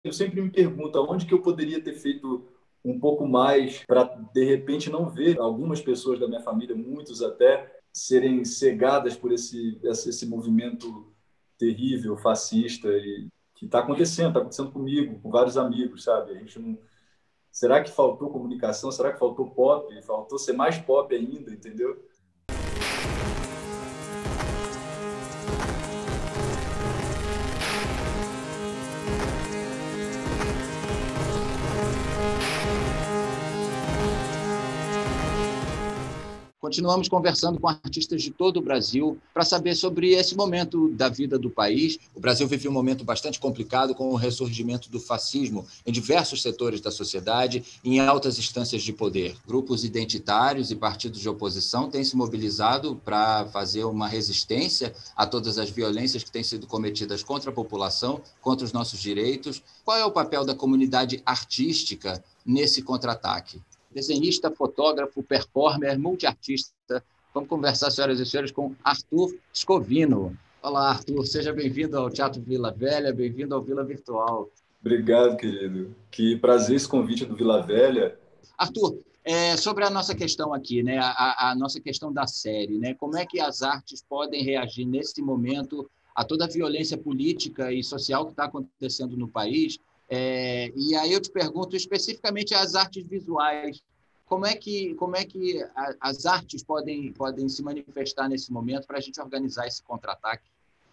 Eu sempre me pergunto aonde que eu poderia ter feito um pouco mais para, de repente, não ver algumas pessoas da minha família, muitos até, serem cegadas por esse movimento terrível, fascista, e que está acontecendo comigo, com vários amigos, sabe? A gente não... Será que faltou comunicação? Será que faltou pop? Faltou ser mais pop ainda, entendeu? Continuamos conversando com artistas de todo o Brasil para saber sobre esse momento da vida do país. O Brasil vive um momento bastante complicado com o ressurgimento do fascismo em diversos setores da sociedade e em altas instâncias de poder. Grupos identitários e partidos de oposição têm se mobilizado para fazer uma resistência a todas as violências que têm sido cometidas contra a população, contra os nossos direitos. Qual é o papel da comunidade artística nesse contra-ataque? Desenhista, fotógrafo, performer, multiartista. Vamos conversar, senhoras e senhores, com Arthur Scovino. Olá, Arthur, seja bem-vindo ao Teatro Vila Velha, bem-vindo ao Vila Virtual. Obrigado, querido. Que prazer esse convite do Vila Velha. Arthur, sobre a nossa questão aqui, né, a nossa questão da série, né, como é que as artes podem reagir nesse momento a toda a violência política e social que está acontecendo no país? E aí eu te pergunto especificamente as artes visuais. Como é que as artes podem se manifestar nesse momento para a gente organizar esse contra-ataque?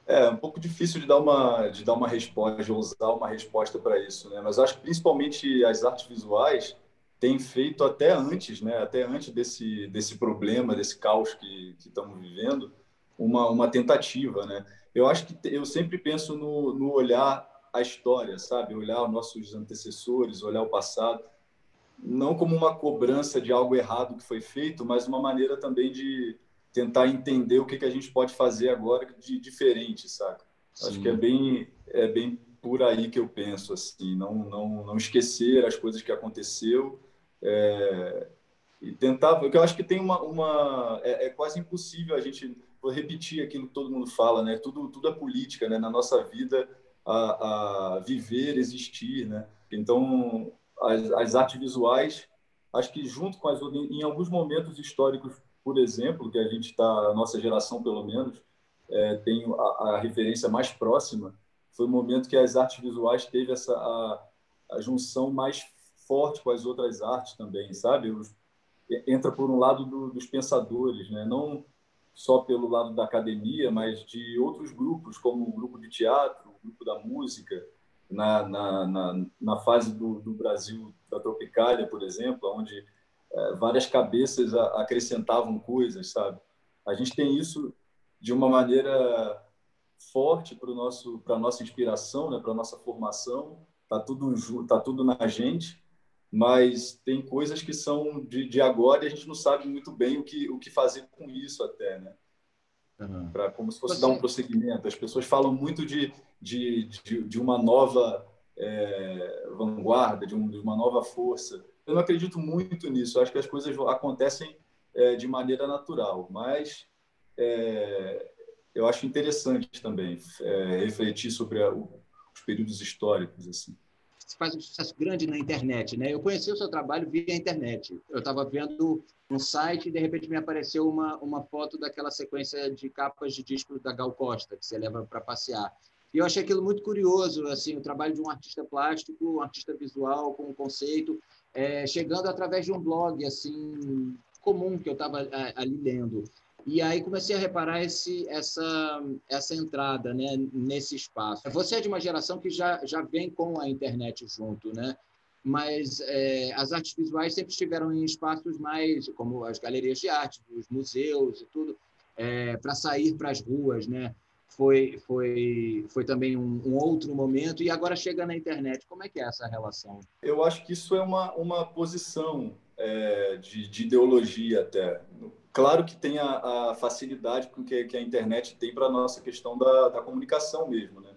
É um pouco difícil de dar uma resposta, de usar uma resposta para isso, né? Mas acho que principalmente as artes visuais têm feito até antes, né? Até antes desse problema, desse caos que estamos vivendo, uma tentativa, né? Eu acho que eu sempre penso no olhar a história, sabe? Olhar os nossos antecessores, olhar o passado, não como uma cobrança de algo errado que foi feito, mas uma maneira também de tentar entender o que a gente pode fazer agora de diferente, saca? Sim. Acho que é bem por aí que eu penso, assim, não esquecer as coisas que aconteceu, e tentar, porque eu acho que tem é quase impossível a gente, vou repetir aquilo que todo mundo fala, né? Tudo é política, né? Na nossa vida, a viver, existir, né? Então, as artes visuais, acho que junto com em alguns momentos históricos, por exemplo, que a gente está, a nossa geração pelo menos, tem a referência mais próxima, foi o momento que as artes visuais teve a junção mais forte com as outras artes também, sabe? Entra por um lado dos pensadores, né? Não só pelo lado da academia, mas de outros grupos, como o grupo de teatro, o grupo da música, na fase do Brasil da Tropicália, por exemplo, onde várias cabeças acrescentavam coisas, sabe? A gente tem isso de uma maneira forte para a nossa inspiração, né? Para a nossa formação, tá tudo na gente, mas tem coisas que são de agora e a gente não sabe muito bem o que fazer com isso até, né? Como se fosse dar um prosseguimento. As pessoas falam muito de uma nova vanguarda, de uma nova força. Eu não acredito muito nisso. Eu acho que as coisas acontecem de maneira natural, mas eu acho interessante também refletir sobre os períodos históricos, assim. Você faz um sucesso grande na internet, né? Eu conheci o seu trabalho via internet. Eu estava vendo um site e, de repente, me apareceu uma foto daquela sequência de capas de discos da Gal Costa, que você leva para passear. E eu achei aquilo muito curioso, assim, o trabalho de um artista plástico, um artista visual, com um conceito, chegando através de um blog, assim, comum que eu estava ali lendo. E aí comecei a reparar essa entrada, né, nesse espaço. Você é de uma geração que já vem com a internet junto, né? Mas as artes visuais sempre estiveram em espaços mais, como as galerias de arte, os museus e tudo, para sair para as ruas, né? Foi também um outro momento, e agora chega na internet. Como é que é essa relação? Eu acho que isso é uma posição de ideologia até. Claro que tem a facilidade que a internet tem para a nossa questão da comunicação mesmo, né?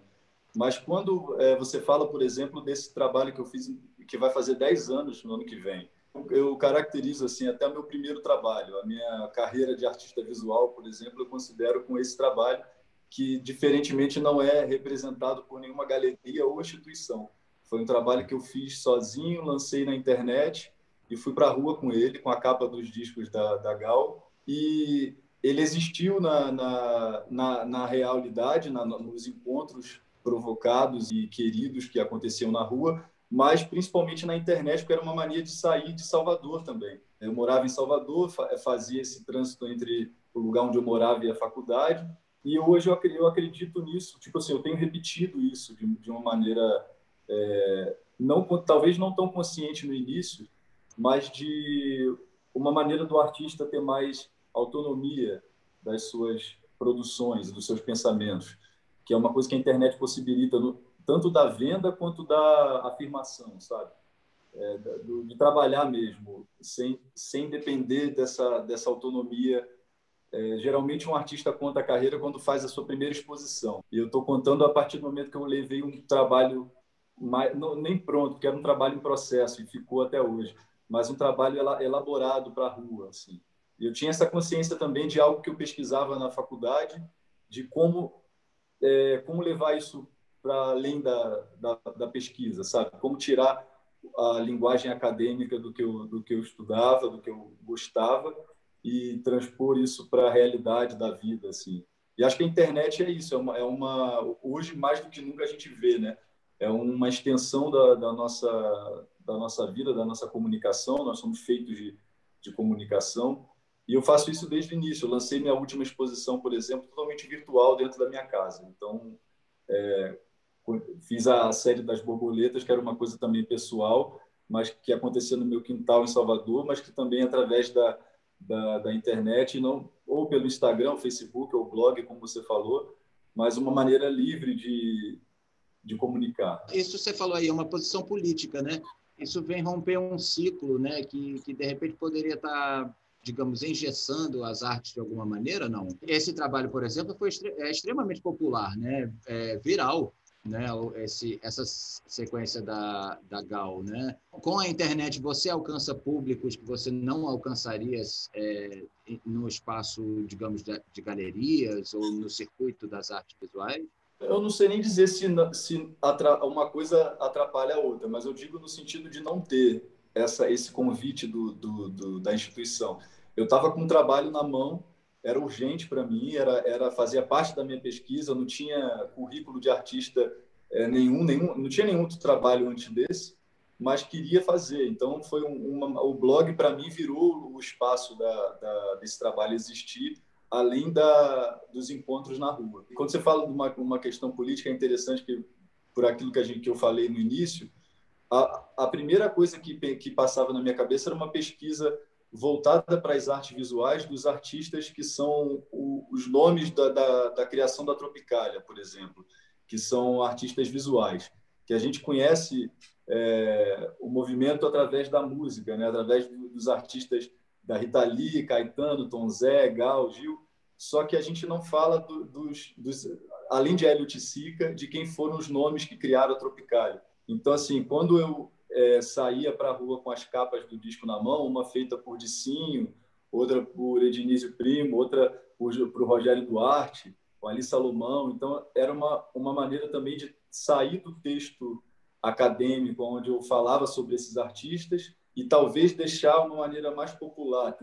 Mas quando você fala, por exemplo, desse trabalho que eu fiz, que vai fazer 10 anos no ano que vem, eu caracterizo assim até o meu primeiro trabalho. A minha carreira de artista visual, por exemplo, eu considero com esse trabalho que, diferentemente, não é representado por nenhuma galeria ou instituição. Foi um trabalho que eu fiz sozinho, lancei na internet e fui para a rua com ele, com a capa dos discos da Gal. E ele existiu na realidade, nos encontros provocados e queridos que aconteciam na rua, mas principalmente na internet, porque era uma mania de sair de Salvador também. Eu morava em Salvador, fazia esse trânsito entre o lugar onde eu morava e a faculdade, e hoje eu acredito nisso. Tipo assim, eu tenho repetido isso de uma maneira, não, talvez não tão consciente no início, mas de uma maneira do artista ter mais autonomia das suas produções, dos seus pensamentos, que é uma coisa que a internet possibilita, tanto da venda quanto da afirmação, sabe? De trabalhar mesmo, sem depender dessa autonomia. Geralmente, um artista conta a carreira quando faz a sua primeira exposição. E eu estou contando a partir do momento que eu levei um trabalho não, nem pronto, porque era um trabalho em processo e ficou até hoje, mas um trabalho elaborado para a rua. Assim. E eu tinha essa consciência também de algo que eu pesquisava na faculdade, de como levar isso para além da pesquisa, sabe? Como tirar a linguagem acadêmica do que eu estudava, do que eu gostava, e transpor isso para a realidade da vida, assim. E acho que a internet é isso, hoje mais do que nunca a gente vê, né? É uma extensão da nossa vida, da nossa comunicação. Nós somos feitos de comunicação. E eu faço isso desde o início. Eu lancei minha última exposição, por exemplo, totalmente virtual dentro da minha casa. Então, fiz a série das borboletas, que era uma coisa também pessoal, mas que acontecia no meu quintal em Salvador, mas que também através da internet, não, ou pelo Instagram, Facebook ou blog, como você falou, mas uma maneira livre de comunicar. Isso você falou aí, é uma posição política, né? Isso vem romper um ciclo, né? Que de repente poderia estar, digamos, engessando as artes de alguma maneira, não? Esse trabalho, por exemplo, é extremamente popular, né? Viral, né? Essa sequência da Gal, né? Com a internet, você alcança públicos que você não alcançaria no espaço, digamos, de galerias ou no circuito das artes visuais? Eu não sei nem dizer se uma coisa atrapalha a outra, mas eu digo no sentido de não ter esse convite da instituição. Eu estava com um trabalho na mão, era urgente para mim, fazia parte da minha pesquisa, não tinha currículo de artista nenhum, não tinha nenhum outro trabalho antes desse, mas queria fazer. Então, o blog, para mim, virou o espaço desse trabalho existir, além dos encontros na rua. Quando você fala de uma questão política, é interessante que, por aquilo que eu falei no início, a primeira coisa que passava na minha cabeça era uma pesquisa voltada para as artes visuais dos artistas que são os nomes da criação da Tropicália, por exemplo, que são artistas visuais, que a gente conhece o movimento através da música, né? Através dos artistas da Rita Lee, Caetano, Tom Zé, Gal, Gil, só que a gente não fala além de Hélio Ticica, de quem foram os nomes que criaram a Tropicália. Então, assim, quando eu saía para a rua com as capas do disco na mão, uma feita por Dicinho, outra por Ednizio Primo, outra por Rogério Duarte, com Ali Salomão, então era uma maneira também de sair do texto acadêmico, onde eu falava sobre esses artistas, e talvez deixar uma maneira mais popular,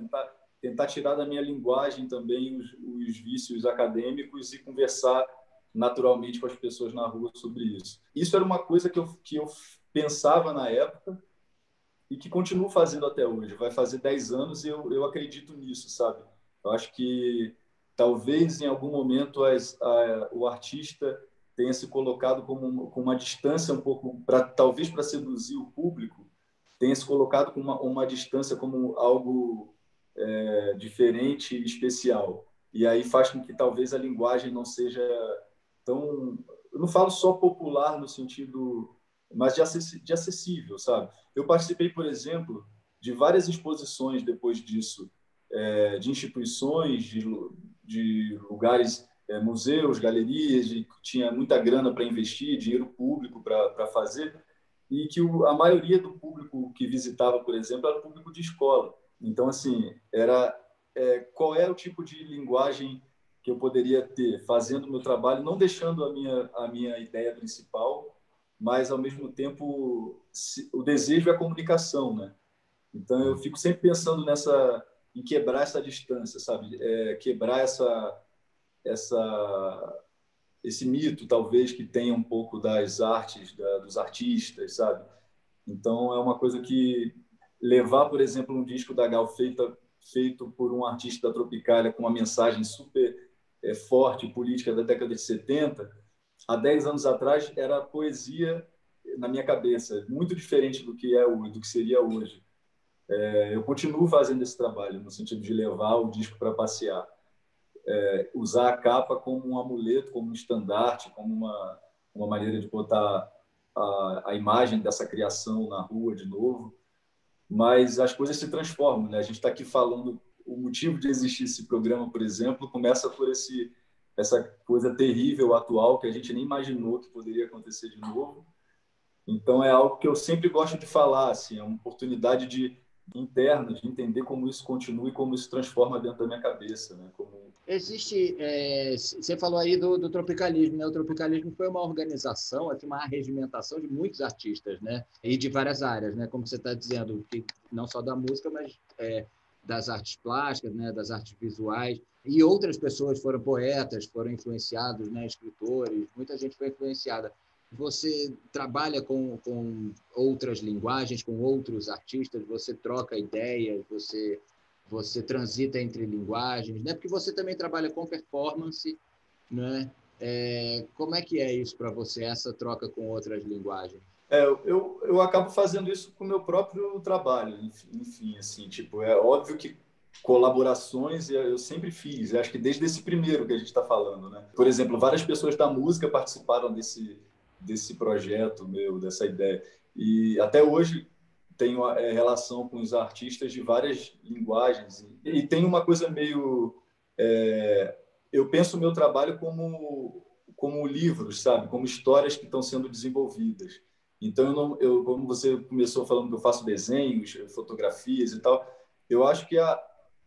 tentar tirar da minha linguagem também os vícios acadêmicos e conversar naturalmente com as pessoas na rua sobre isso. Isso era uma coisa que eu pensava na época e que continuo fazendo até hoje. Vai fazer 10 anos e eu acredito nisso, sabe? Eu acho que talvez em algum momento o artista tenha se colocado com uma distância um pouco, talvez para seduzir o público, tenha se colocado com uma distância como algo diferente e especial. E aí faz com que talvez a linguagem não seja tão... Eu não falo só popular no sentido, mas de acessível, sabe? Eu participei, por exemplo, de várias exposições depois disso, de instituições, de lugares, museus, galerias, que tinha muita grana para investir, dinheiro público para fazer, e que a maioria do público que visitava, por exemplo, era público de escola. Então, assim, qual era o tipo de linguagem que eu poderia ter fazendo o meu trabalho, não deixando a minha ideia principal, mas, ao mesmo tempo, o desejo é a comunicação, né? Então, eu fico sempre pensando em quebrar essa distância, sabe? Quebrar esse mito, talvez, que tenha um pouco das artes, dos artistas, sabe? Então, é uma coisa que levar, por exemplo, um disco da Gal feito por um artista da Tropicália com uma mensagem super forte, política da década de 70, há 10 anos atrás era poesia na minha cabeça, muito diferente do que do que seria hoje. Eu continuo fazendo esse trabalho, no sentido de levar o disco para passear. Usar a capa como um amuleto, como um estandarte, como uma maneira de botar a imagem dessa criação na rua de novo. Mas as coisas se transformam, né? A gente está aqui falando, o motivo de existir esse programa, por exemplo, começa por essa coisa terrível atual que a gente nem imaginou que poderia acontecer de novo. Então, é algo que eu sempre gosto de falar, assim, é uma oportunidade interna de entender como isso continua e como isso transforma dentro da minha cabeça, né? Existe, você falou aí do tropicalismo, né? O tropicalismo foi uma organização, assim, uma arregimentação de muitos artistas, né? E de várias áreas, né? Como você está dizendo, que não só da música, mas das artes plásticas, né? Das artes visuais. E outras pessoas foram poetas, foram influenciados, né? Escritores, muita gente foi influenciada. Você trabalha com outras linguagens, com outros artistas, você troca ideias, você transita entre linguagens, né? Porque você também trabalha com performance, né? Como é que é isso para você, essa troca com outras linguagens? Eu acabo fazendo isso com o meu próprio trabalho, enfim, assim, tipo, é óbvio que colaborações eu sempre fiz, acho que desde esse primeiro que a gente está falando, né? Por exemplo, várias pessoas da música participaram desse projeto meu, dessa ideia, e até hoje tenho relação com os artistas de várias linguagens, e tem uma coisa meio... eu penso o meu trabalho como livros, sabe? Como histórias que estão sendo desenvolvidas. Então, como você começou falando que eu faço desenhos, fotografias e tal, eu acho que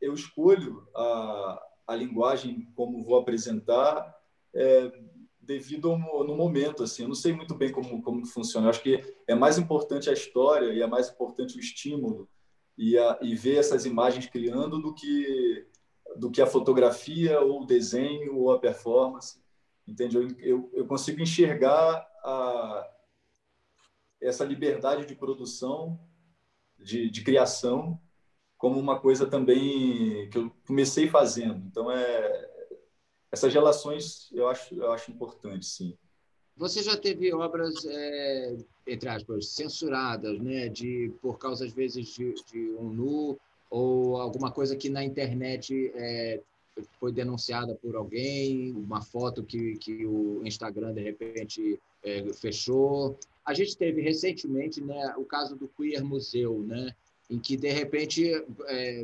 eu escolho a linguagem como vou apresentar devido no momento. Assim, eu não sei muito bem como funciona. Eu acho que é mais importante a história e é mais importante o estímulo e ver essas imagens criando do que a fotografia ou o desenho ou a performance. Entende? Eu consigo enxergar essa liberdade de produção, de criação, como uma coisa também que eu comecei fazendo. Então, essas relações eu acho importante, sim. Você já teve obras, entre aspas, censuradas, né? Por causa, às vezes, de um nu ou alguma coisa que na internet foi denunciada por alguém, uma foto que o Instagram, de repente, fechou. A gente teve recentemente, né, o caso do Queer Museu, né, em que, de repente,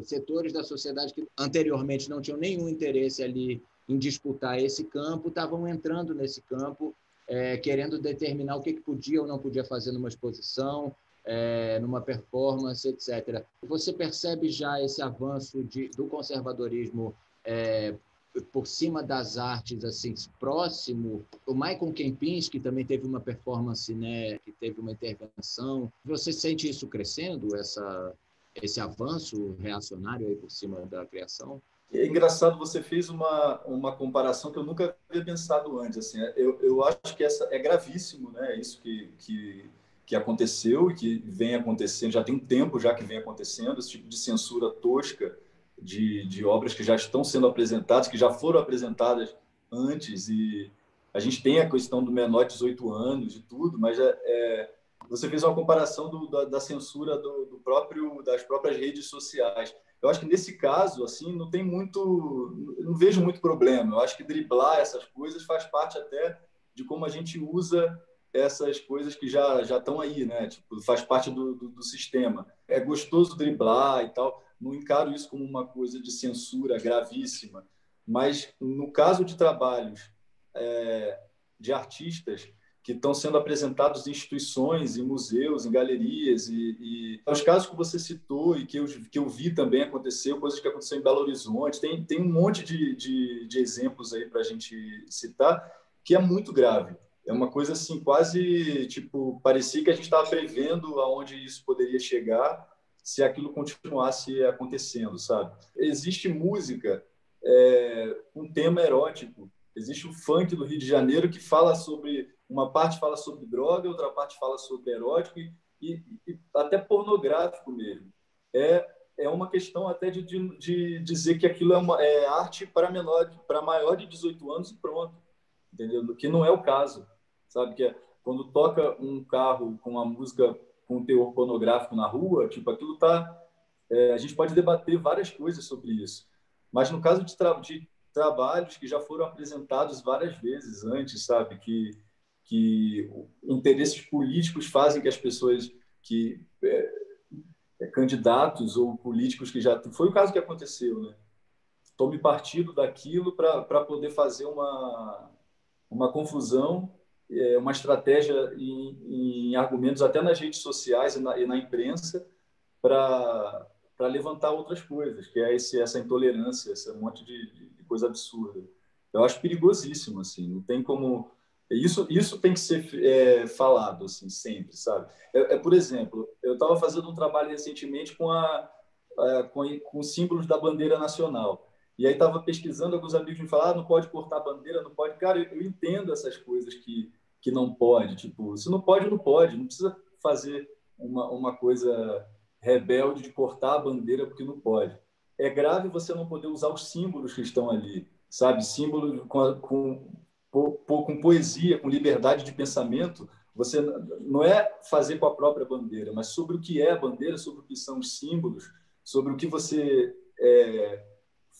setores da sociedade que anteriormente não tinham nenhum interesse ali em disputar esse campo, estavam entrando nesse campo, querendo determinar o que podia ou não podia fazer numa exposição, numa performance, etc. Você percebe já esse avanço do conservadorismo por cima das artes, assim, próximo? O Michael Kempinski também teve uma performance, né, que teve uma intervenção. Você sente isso crescendo, esse avanço reacionário aí por cima da criação? É engraçado, você fez uma comparação que eu nunca havia pensado antes. Assim, eu acho que essa é gravíssimo, né? Isso que aconteceu e que vem acontecendo, já tem um tempo já que vem acontecendo, esse tipo de censura tosca de obras que já estão sendo apresentadas, que já foram apresentadas antes, e a gente tem a questão do menor de 18 anos e tudo, mas você fez uma comparação da censura das próprias redes sociais. Eu acho que nesse caso, assim, não vejo muito problema. Eu acho que driblar essas coisas faz parte até de como a gente usa essas coisas que já estão aí, né? Tipo, faz parte do sistema. É gostoso driblar e tal. Não encaro isso como uma coisa de censura gravíssima. Mas no caso de trabalhos de artistas que estão sendo apresentados em instituições, em museus, em galerias, e os casos que você citou e que eu vi também acontecer, coisas que aconteceram em Belo Horizonte, tem um monte de exemplos aí para a gente citar, que é muito grave. É uma coisa assim, quase, tipo, parecia que a gente estava prevendo aonde isso poderia chegar se aquilo continuasse acontecendo, sabe? Existe música um tema erótico. Existe o funk do Rio de Janeiro que fala sobre... Uma parte fala sobre droga, outra parte fala sobre erótico e até pornográfico mesmo. É uma questão até de dizer que aquilo é arte para maior de 18 anos e pronto, entendeu? Que não é o caso, sabe? Que quando toca um carro com uma música com teor pornográfico na rua, tipo, aquilo tá... a gente pode debater várias coisas sobre isso, mas no caso de trabalhos que já foram apresentados várias vezes antes, sabe? Que interesses políticos fazem que as pessoas que candidatos ou políticos que já... Foi o caso que aconteceu, né? Tome partido daquilo para poder fazer uma confusão, uma estratégia em argumentos até nas redes sociais e na imprensa para levantar outras coisas, que é essa intolerância, esse monte de coisa absurda. Eu acho perigosíssimo, assim, não tem como... Isso tem que ser falado, assim, sempre, sabe? Por exemplo, eu estava fazendo um trabalho recentemente com os símbolos da bandeira nacional. E aí estava pesquisando, alguns amigos me falaram, não pode cortar a bandeira, não pode. Cara, eu entendo essas coisas que não pode. Tipo, se não pode, não pode. Não precisa fazer uma coisa rebelde de cortar a bandeira porque não pode. É grave você não poder usar os símbolos que estão ali, sabe? Símbolos com poesia, com liberdade de pensamento. Você não é fazer com a própria bandeira, mas sobre o que é a bandeira, sobre o que são os símbolos, sobre o que você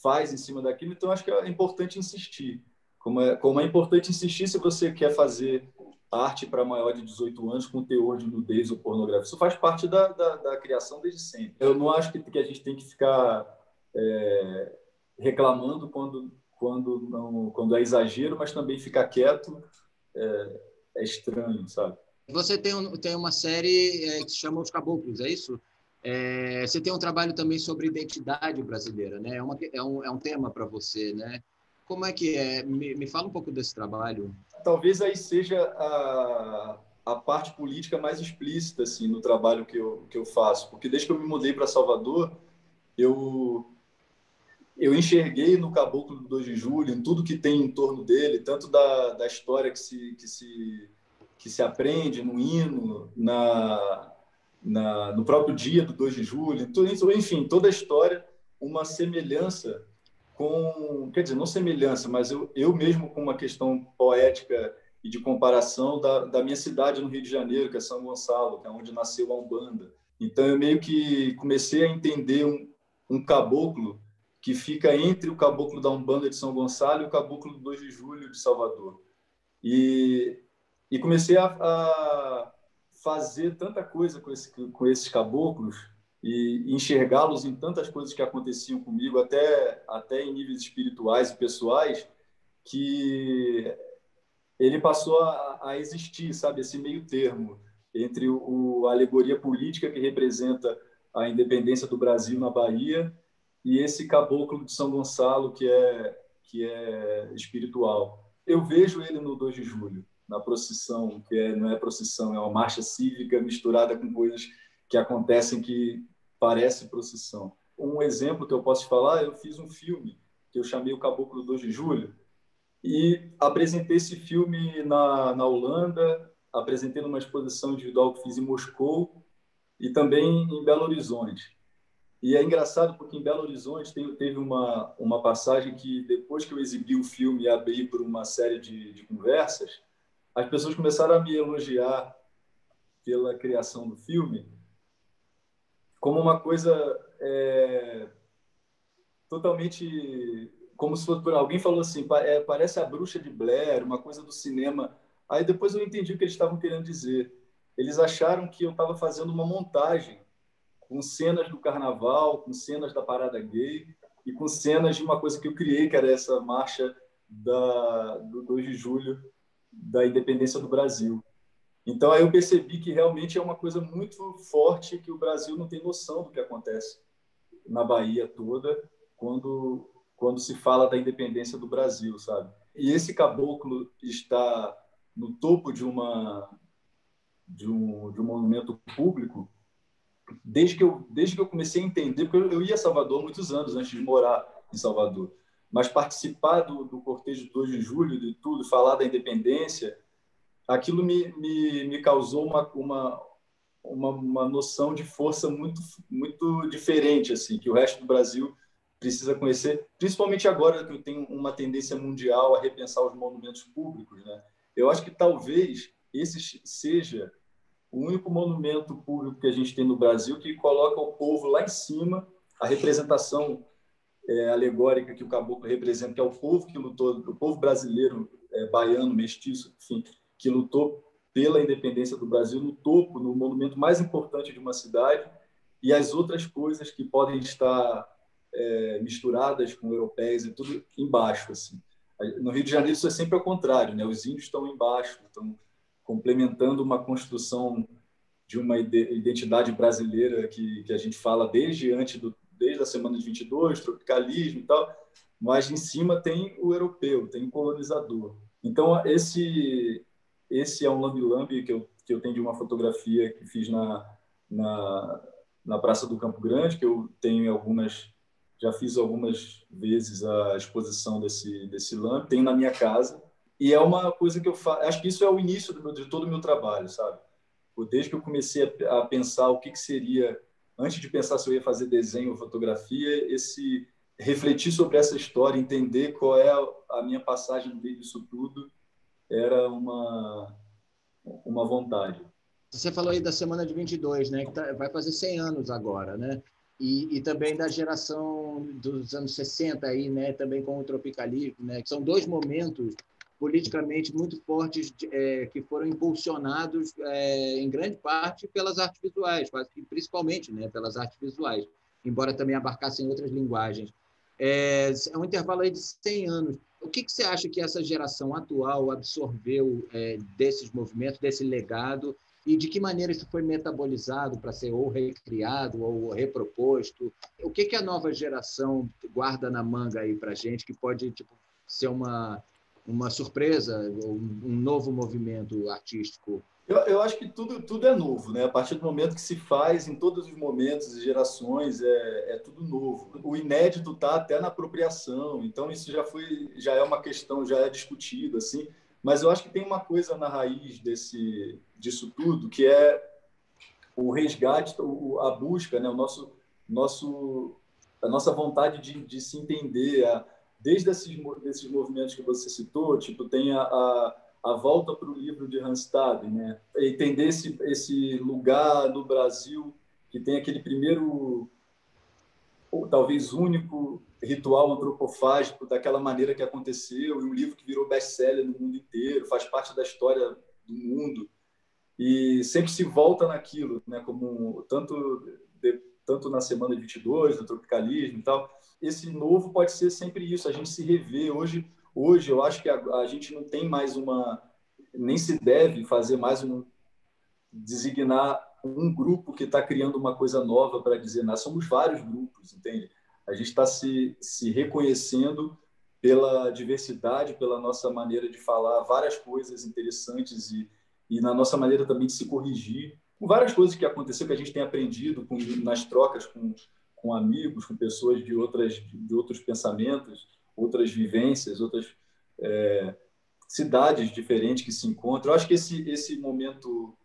faz em cima daquilo. Então, acho que é importante insistir. Como é importante insistir se você quer fazer arte para maior de 18 anos com teor de nudez ou pornografia. Isso faz parte da criação desde sempre. Eu não acho que a gente tem que ficar reclamando quando é exagero, mas também ficar quieto é estranho, sabe? Você tem uma série que se chama Os Caboclos, é isso? Você tem um trabalho também sobre identidade brasileira, né? É um tema para você, né? Como é que é? Me fala um pouco desse trabalho. Talvez aí seja a parte política mais explícita assim, no trabalho que eu faço, porque desde que eu me mudei para Salvador, eu, eu enxerguei no Caboclo do 2 de Julho, em tudo que tem em torno dele, tanto da história que se aprende no hino, no próprio dia do 2 de julho, enfim, toda a história, uma semelhança quer dizer, não semelhança, mas eu mesmo com uma questão poética e de comparação da minha cidade no Rio de Janeiro, que é São Gonçalo, que é onde nasceu a Umbanda. Então, eu meio que comecei a entender um caboclo que fica entre o caboclo da Umbanda de São Gonçalo e o caboclo do 2 de Julho de Salvador. E, e comecei a fazer tanta coisa com esses caboclos e enxergá-los em tantas coisas que aconteciam comigo, até em níveis espirituais e pessoais, que ele passou a existir, sabe, esse meio termo entre a alegoria política que representa a independência do Brasil na Bahia e esse caboclo de São Gonçalo que é espiritual. Eu vejo ele no 2 de julho, na procissão, não é procissão, é uma marcha cívica misturada com coisas que acontecem que parece procissão. Um exemplo que eu posso te falar, eu fiz um filme que eu chamei o Caboclo do 2 de Julho, e apresentei esse filme na Holanda, apresentei numa exposição individual que fiz em Moscou e também em Belo Horizonte. E é engraçado porque em Belo Horizonte teve uma passagem que, depois que eu exibi o filme e abri por uma série de conversas, as pessoas começaram a me elogiar pela criação do filme como uma coisa totalmente... Como se fosse... Alguém falou assim, parece a Bruxa de Blair, uma coisa do cinema. Aí depois eu entendi o que eles estavam querendo dizer. Eles acharam que eu estava fazendo uma montagem com cenas do carnaval, com cenas da parada gay e com cenas de uma coisa que eu criei, que era essa marcha do 2 de julho da independência do Brasil. Então, aí eu percebi que realmente é uma coisa muito forte, que o Brasil não tem noção do que acontece na Bahia toda quando se fala da independência do Brasil, sabe? E esse caboclo está no topo de um monumento público, desde que eu comecei a entender, porque eu ia a Salvador há muitos anos antes de morar em Salvador, mas participar do cortejo de 2 de julho, de tudo, falar da independência, aquilo me causou uma noção de força muito diferente, assim, que o resto do Brasil precisa conhecer, principalmente agora que eu tenho uma tendência mundial a repensar os monumentos públicos, né? Eu acho que talvez esse seja o único monumento público que a gente tem no Brasil que coloca o povo lá em cima, a representação alegórica que o caboclo representa, que é o povo que lutou, o povo brasileiro, baiano, mestiço, enfim, que lutou pela independência do Brasil, no topo, no monumento mais importante de uma cidade, e as outras coisas que podem estar misturadas com europeias e tudo embaixo, assim. No Rio de Janeiro isso é sempre ao contrário, né? Os índios estão embaixo, estão complementando uma construção de uma identidade brasileira que a gente fala desde a semana de 22, tropicalismo e tal, mas em cima tem o europeu, tem o colonizador. Então, esse é um lambe-lambe que eu tenho de uma fotografia que fiz na Praça do Campo Grande, que eu tenho já fiz algumas vezes a exposição desse lambe, tenho na minha casa, e é uma coisa que eu faço, acho que isso é o início de todo o meu trabalho, sabe? Desde que eu comecei a pensar o que seria, antes de pensar se eu ia fazer desenho ou fotografia, refletir sobre essa história, entender qual é a minha passagem no meio disso tudo, era uma vontade. Você falou aí da Semana de 22, né, que vai fazer 100 anos agora, né? E também da geração dos anos 60 aí, né, também com o tropicalismo, né, que são 2 momentos politicamente muito fortes que foram impulsionados em grande parte pelas artes visuais, quase que principalmente, né, pelas artes visuais, embora também abarcassem outras linguagens. É um intervalo aí de 100 anos. O que você acha que essa geração atual absorveu desses movimentos, desse legado, e de que maneira isso foi metabolizado para ser ou recriado ou reproposto? O que a nova geração guarda na manga aí para a gente que pode ser uma surpresa, um novo movimento artístico? Eu acho que tudo é novo, né? A partir do momento que se faz, em todos os momentos e gerações, é tudo novo. O inédito está até na apropriação, então isso já é uma questão, já é discutido, assim. Mas eu acho que tem uma coisa na raiz disso tudo, que é o resgate, a busca, né? A nossa vontade de se entender, desde desses movimentos que você citou, tipo, tem a volta para o livro de Hans Staden, né? Entender esse lugar no Brasil que tem aquele primeiro, ou talvez único, ritual antropofágico daquela maneira que aconteceu, e um livro que virou best-seller no mundo inteiro, faz parte da história do mundo, e sempre se volta naquilo, né? Como tanto na semana de 22, do tropicalismo e tal. Esse novo pode ser sempre isso, a gente se rever. Hoje eu acho que a gente não tem mais nem se deve fazer mais designar um grupo que está criando uma coisa nova para dizer, nós somos vários grupos, entende? A gente está se reconhecendo pela diversidade, pela nossa maneira de falar várias coisas interessantes e na nossa maneira também de se corrigir, com várias coisas que aconteceu, que a gente tem aprendido nas trocas com amigos, com pessoas de outros pensamentos, outras vivências, outras cidades diferentes que se encontram. Eu acho que esse momento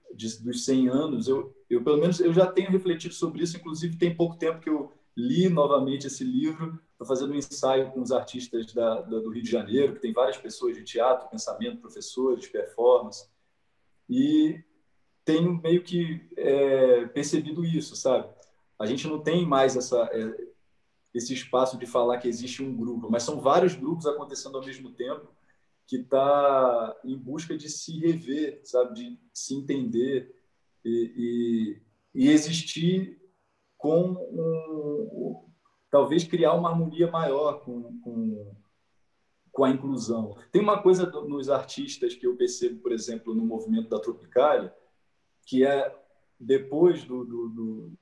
dos 100 anos, pelo menos eu já tenho refletido sobre isso, inclusive tem pouco tempo que eu li novamente esse livro, estou fazendo um ensaio com os artistas do Rio de Janeiro, que tem várias pessoas de teatro, pensamento, professores, performance, e tenho meio que percebido isso, sabe? A gente não tem mais esse espaço de falar que existe um grupo, mas são vários grupos acontecendo ao mesmo tempo, que está em busca de se rever, sabe, de se entender e existir talvez criar uma harmonia maior com a inclusão. Tem uma coisa nos artistas que eu percebo, por exemplo, no movimento da Tropicália, que é depois do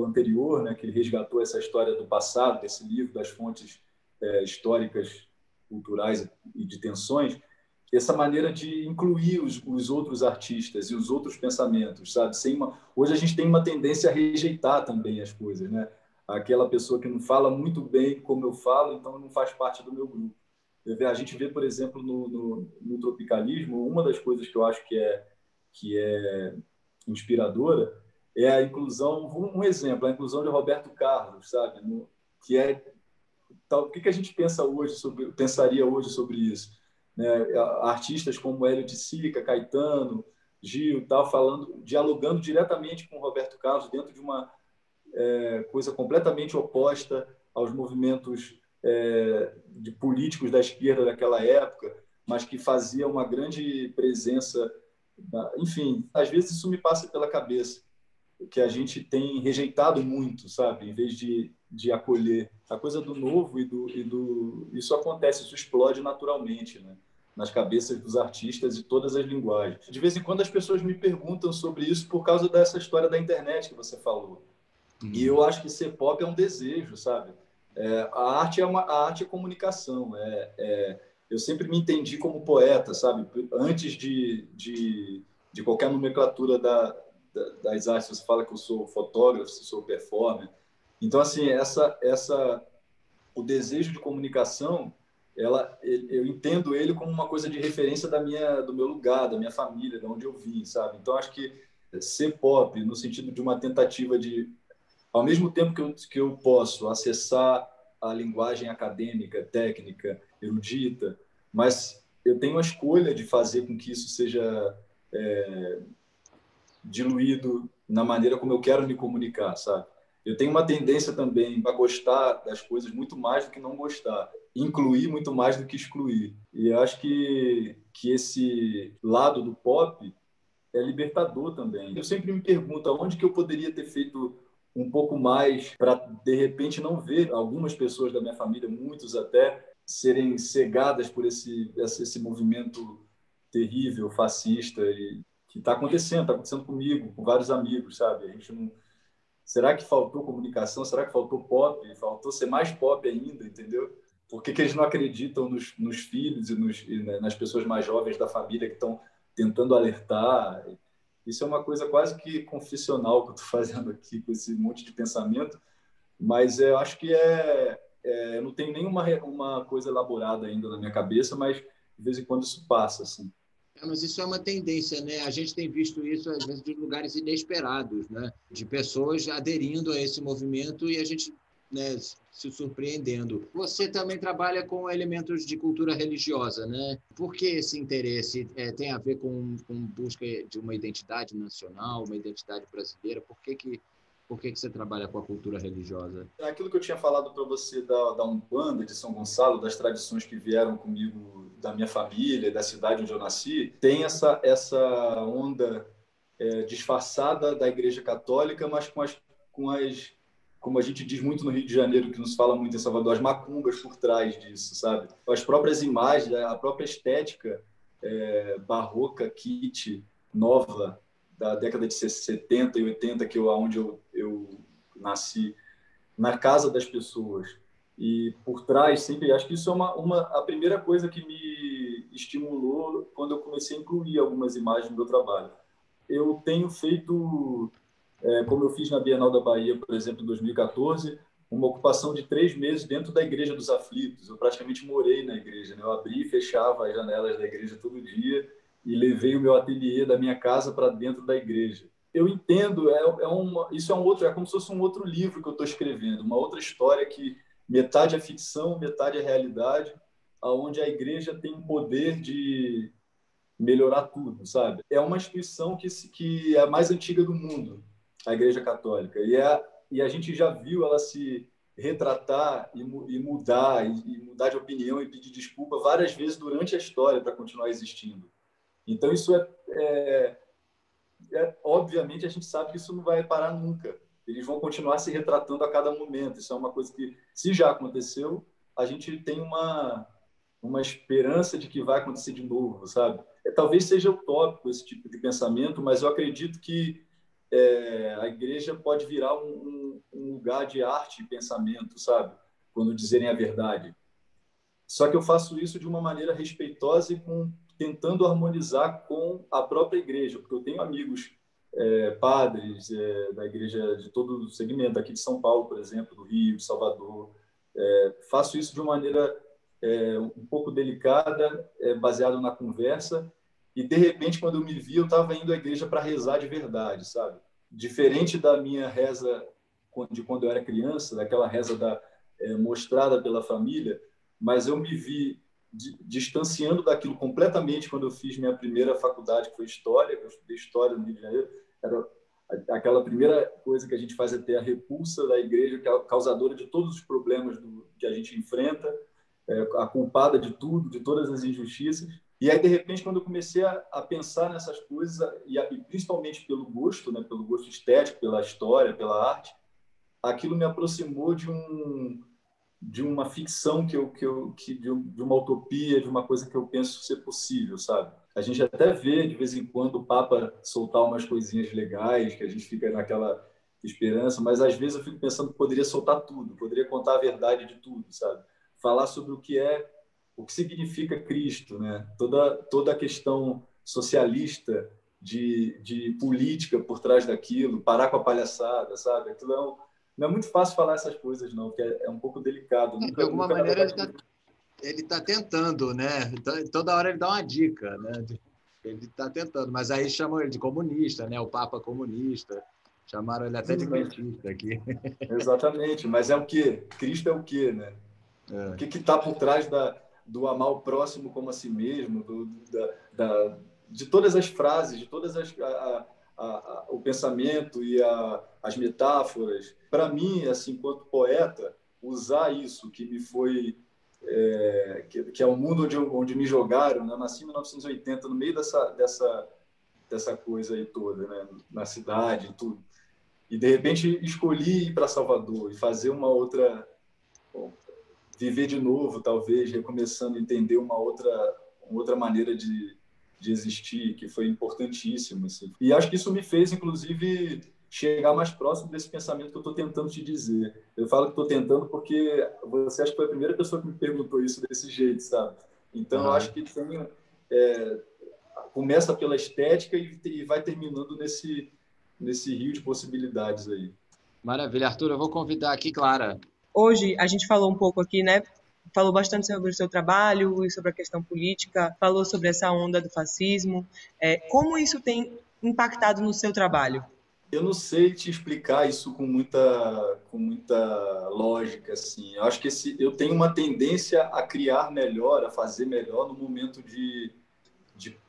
anterior, né, que ele resgatou essa história do passado, desse livro, das fontes históricas, culturais e de tensões, essa maneira de incluir os outros artistas e os outros pensamentos, sabe? Hoje a gente tem uma tendência a rejeitar também as coisas, né? Aquela pessoa que não fala muito bem como eu falo, então não faz parte do meu grupo. A gente vê, por exemplo, no tropicalismo, uma das coisas que eu acho que é inspiradora é a inclusão, um exemplo, a inclusão de Roberto Carlos, sabe? Que é tal, o que a gente pensaria hoje sobre isso? Né? Artistas como Hélio de Sica, Caetano, Gil, tal, dialogando diretamente com Roberto Carlos dentro de uma coisa completamente oposta aos movimentos de políticos da esquerda daquela época, mas que fazia uma grande presença. Enfim, às vezes isso me passa pela cabeça, que a gente tem rejeitado muito, sabe? Em vez de acolher. A coisa do novo isso acontece, isso explode naturalmente, né? Nas cabeças dos artistas e todas as linguagens. De vez em quando as pessoas me perguntam sobre isso por causa dessa história da internet que você falou. E eu acho que ser pop é um desejo, sabe? A arte é comunicação. Eu sempre me entendi como poeta, sabe? Antes de qualquer nomenclatura das artes, você fala que eu sou fotógrafo, se sou performer. Então, assim, o desejo de comunicação, eu entendo ele como uma coisa de referência do meu lugar, da minha família, de onde eu vim, sabe? Então, acho que ser pop, no sentido de uma tentativa de, ao mesmo tempo que eu posso acessar a linguagem acadêmica, técnica, erudita, mas eu tenho a escolha de fazer com que isso seja diluído na maneira como eu quero me comunicar, sabe? Eu tenho uma tendência também a gostar das coisas muito mais do que não gostar, incluir muito mais do que excluir. E eu acho que esse lado do pop é libertador também. Eu sempre me pergunto aonde que eu poderia ter feito um pouco mais para, de repente, não ver algumas pessoas da minha família, muitos até, serem cegadas por esse movimento terrível, fascista, e que está acontecendo comigo, com vários amigos, sabe? A gente não... Será que faltou comunicação? Será que faltou pop? Faltou ser mais pop ainda, entendeu? Por que eles não acreditam nos filhos nas pessoas mais jovens da família que estão tentando alertar? Isso é uma coisa quase que confessional que eu estou fazendo aqui com esse monte de pensamento, mas eu acho que eu não tenho nenhuma uma coisa elaborada ainda na minha cabeça, mas de vez em quando isso passa, assim. Mas isso é uma tendência, né? A gente tem visto isso, às vezes, de lugares inesperados, né? De pessoas aderindo a esse movimento e a gente, né, se surpreendendo. Você também trabalha com elementos de cultura religiosa, né? Por que esse interesse tem a ver com busca de uma identidade nacional, uma identidade brasileira? Por que você trabalha com a cultura religiosa? Aquilo que eu tinha falado para você da Umbanda, de São Gonçalo, das tradições que vieram comigo da minha família, da cidade onde eu nasci, tem essa onda disfarçada da Igreja Católica, mas como a gente diz muito no Rio de Janeiro, que nos fala muito em Salvador, as macumbas por trás disso, sabe? As próprias imagens, a própria estética barroca, kit, nova, da década de 70 e 80, onde eu nasci, na casa das pessoas. E por trás, sempre, acho que isso é a primeira coisa que me estimulou quando eu comecei a incluir algumas imagens no meu trabalho. Eu tenho feito, como eu fiz na Bienal da Bahia, por exemplo, em 2014, uma ocupação de 3 meses dentro da Igreja dos Aflitos. Eu praticamente morei na igreja, né? Eu abri e fechava as janelas da igreja todo dia e levei o meu ateliê da minha casa para dentro da igreja. Eu entendo, isso é como se fosse um outro livro que eu estou escrevendo, uma outra história que metade é ficção, metade é realidade, aonde a igreja tem o poder de melhorar tudo, sabe? É uma instituição que é a mais antiga do mundo, a Igreja Católica, e a gente já viu ela se retratar e mudar de opinião e pedir desculpa várias vezes durante a história para continuar existindo. Então isso obviamente a gente sabe que isso não vai parar nunca. Eles vão continuar se retratando a cada momento. Isso é uma coisa que, se já aconteceu, a gente tem uma esperança de que vai acontecer de novo, sabe? Talvez seja utópico esse tipo de pensamento, mas eu acredito que a igreja pode virar um lugar de arte e pensamento, sabe? Quando dizerem a verdade. Só que eu faço isso de uma maneira respeitosa e tentando harmonizar com a própria igreja, porque eu tenho amigos padres da igreja de todo o segmento, aqui de São Paulo, por exemplo, do Rio, de Salvador. Faço isso de uma maneira um pouco delicada, baseado na conversa, e, de repente, quando eu me vi, eu estava indo à igreja para rezar de verdade, sabe? Diferente da minha reza de quando eu era criança, daquela reza mostrada pela família, mas eu me vi distanciando daquilo completamente quando eu fiz minha primeira faculdade, que foi História. Eu estudei História no Rio de Janeiro. Era aquela primeira coisa que a gente faz, é ter a repulsa da igreja, que é a causadora de todos os problemas que a gente enfrenta, a culpada de tudo, de todas as injustiças. E aí, de repente, quando eu comecei a pensar nessas coisas, e principalmente pelo gosto, né, pelo gosto estético, pela história, pela arte, aquilo me aproximou de uma ficção de uma utopia, de uma coisa que eu penso ser possível, sabe? A gente até vê, de vez em quando, o Papa soltar umas coisinhas legais, que a gente fica naquela esperança, mas às vezes eu fico pensando que poderia soltar tudo, poderia contar a verdade de tudo, sabe? Falar sobre o que significa Cristo, né? Toda a questão socialista de política por trás daquilo, parar com a palhaçada, sabe? Aquilo não é muito fácil falar essas coisas, não, porque é um pouco delicado. De alguma maneira, ele tá tentando, né? Toda hora ele dá uma dica, né? Ele está tentando, mas aí chamam ele de comunista, né? O Papa comunista. Chamaram ele até de petista aqui. Exatamente, mas é o quê? Cristo é o quê, né? O que está por trás do amar o próximo como a si mesmo, de todas as frases, de todas o pensamento e as metáforas. Para mim, assim, enquanto poeta, usar isso que me foi que é o mundo onde me jogaram, né? Eu nasci em 1980, no meio dessa coisa aí toda, né? Na cidade e tudo. E, de repente, escolhi ir para Salvador e fazer uma outra... Bom, viver de novo, talvez, recomeçando a entender uma outra maneira de existir, que foi importantíssimo. Assim. E acho que isso me fez, inclusive, chegar mais próximo desse pensamento que eu estou tentando te dizer. Eu falo que estou tentando porque você acha que foi a primeira pessoa que me perguntou isso desse jeito, sabe? Então, eu acho que começa pela estética e vai terminando nesse rio de possibilidades aí. Maravilha. Arthur, eu vou convidar aqui Clara. Hoje a gente falou um pouco aqui, né? Falou bastante sobre o seu trabalho e sobre a questão política, falou sobre essa onda do fascismo. Como isso tem impactado no seu trabalho? Eu não sei te explicar isso com muita lógica, assim. Eu acho que eu tenho uma tendência a criar melhor, a fazer melhor no momento de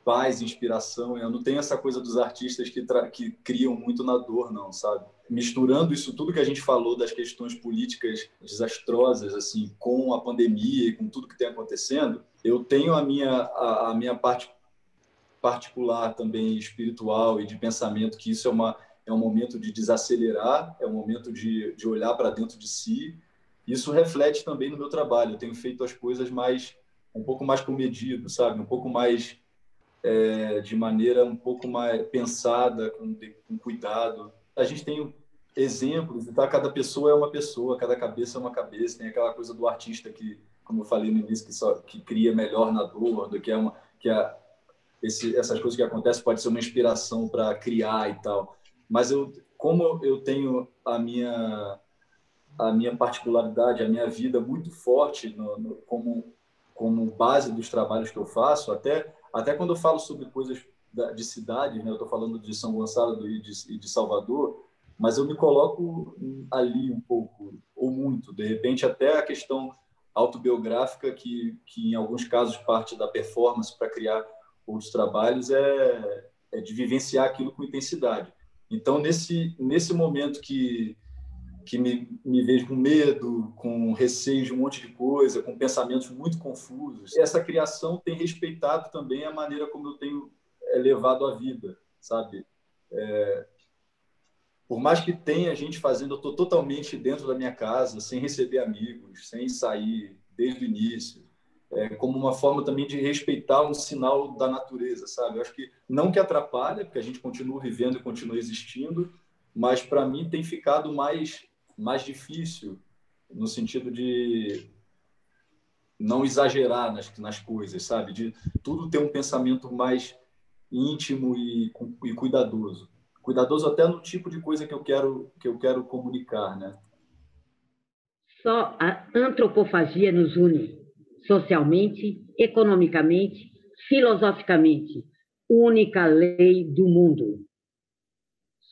paz, inspiração. Eu não tenho essa coisa dos artistas que criam muito na dor, não, sabe? Misturando isso tudo que a gente falou das questões políticas desastrosas, assim, com a pandemia e com tudo que tem acontecendo, eu tenho a minha parte particular também espiritual e de pensamento, que isso é um momento de desacelerar, é um momento de olhar para dentro de si. Isso reflete também no meu trabalho. Eu tenho feito as coisas um pouco mais comedido, sabe? Um pouco mais de maneira um pouco mais pensada, com cuidado. A gente tem exemplos, tá? Cada pessoa é uma pessoa, cada cabeça é uma cabeça. Tem aquela coisa do artista que, como eu falei no início, que cria melhor na dor, do que essas coisas que acontecem pode ser uma inspiração para criar e tal. Mas como eu tenho a minha particularidade, a minha vida muito forte como base dos trabalhos que eu faço, até quando eu falo sobre coisas de cidade, né? Eu estou falando de São Gonçalo e de Salvador, mas eu me coloco ali um pouco, ou muito, de repente até a questão autobiográfica, que em alguns casos parte da performance para criar outros trabalhos, é de vivenciar aquilo com intensidade. Então, nesse momento que me vejo com medo, com receio de um monte de coisa, com pensamentos muito confusos, essa criação tem respeitado também a maneira como eu tenho levado a vida, sabe? Por mais que tenha gente fazendo, eu estou totalmente dentro da minha casa, sem receber amigos, sem sair desde o início, como uma forma também de respeitar um sinal da natureza, sabe? Eu acho que não que atrapalha, porque a gente continua vivendo e continua existindo, mas para mim tem ficado mais difícil, no sentido de não exagerar nas coisas, sabe? De tudo ter um pensamento mais íntimo e cuidadoso. Cuidadoso até no tipo de coisa que eu quero comunicar, né? Só a antropofagia nos une, socialmente, economicamente, filosoficamente. Única lei do mundo.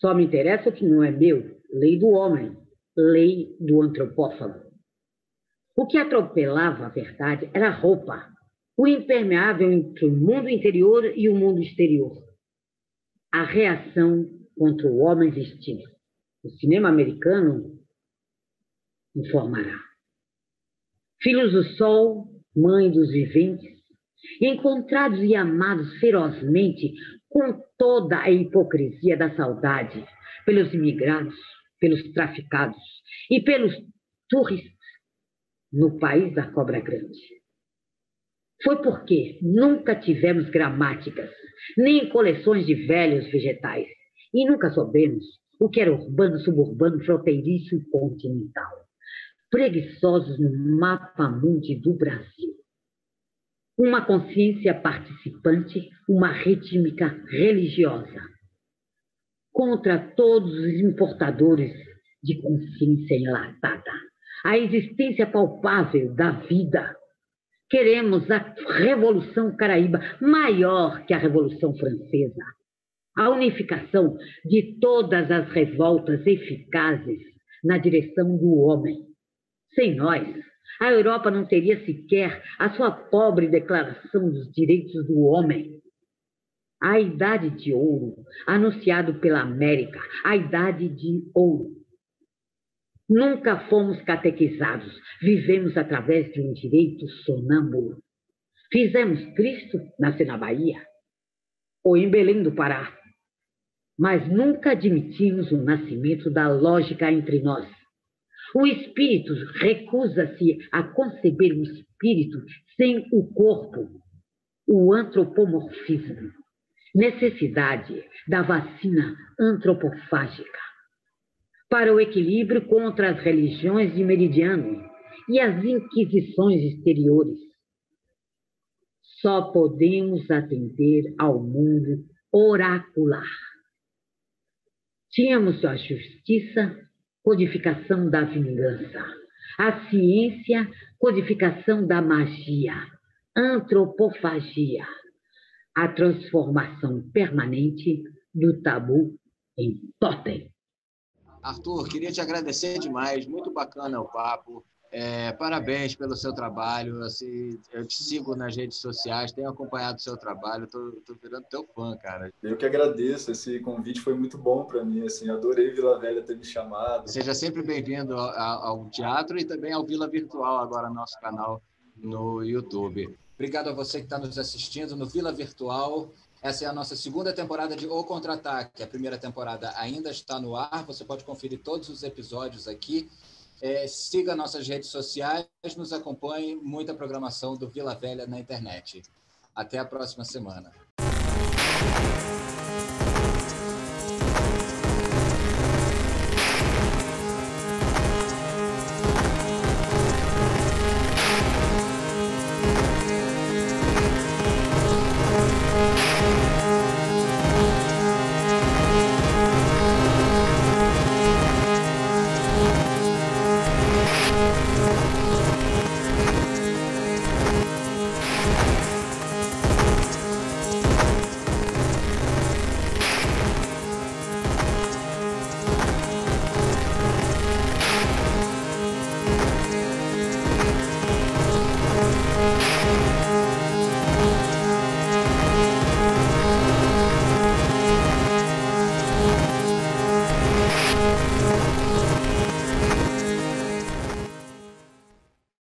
Só me interessa o que não é meu, lei do homem, lei do antropófago. O que atropelava a verdade era a roupa, o impermeável entre o mundo interior e o mundo exterior. A reação contra o homem vestido. O cinema americano informará. Filhos do sol, mãe dos viventes, encontrados e amados ferozmente com toda a hipocrisia da saudade pelos imigrados, pelos traficados e pelos turistas no país da cobra grande. Foi porque nunca tivemos gramáticas, nem coleções de velhos vegetais, e nunca soubemos o que era urbano, suburbano, fronteiriço e continental, preguiçosos no mapa-mundi do Brasil. Uma consciência participante, uma rítmica religiosa, contra todos os importadores de consciência enlatada, a existência palpável da vida. Queremos a Revolução Caraíba, maior que a Revolução Francesa, a unificação de todas as revoltas eficazes na direção do homem. Sem nós, a Europa não teria sequer a sua pobre Declaração dos Direitos do Homem. A Idade de Ouro, anunciado pela América, a Idade de Ouro. Nunca fomos catequizados, vivemos através de um direito sonâmbulo. Fizemos Cristo nascer na Bahia ou em Belém do Pará, mas nunca admitimos o nascimento da lógica entre nós. O espírito recusa-se a conceber o espírito sem o corpo, o antropomorfismo, necessidade da vacina antropofágica, para o equilíbrio contra as religiões de meridiano e as inquisições exteriores. Só podemos atender ao mundo oracular. Tínhamos a justiça, codificação da vingança, a ciência, codificação da magia, antropofagia, a transformação permanente do tabu em totem. Arthur, queria te agradecer demais, muito bacana o papo. Parabéns pelo seu trabalho. Assim, eu te sigo nas redes sociais, tenho acompanhado o seu trabalho, estou virando teu fã, cara. Eu que agradeço, esse convite foi muito bom para mim, assim, adorei Vila Velha ter me chamado. Seja sempre bem-vindo ao teatro e também ao Vila Virtual, agora nosso canal no YouTube. Obrigado a você que está nos assistindo no Vila Virtual. Essa é a nossa segunda temporada de O Contra-Ataque. A primeira temporada ainda está no ar, você pode conferir todos os episódios aqui. Siga nossas redes sociais, nos acompanhe, muita programação do Vila Velha na internet. Até a próxima semana.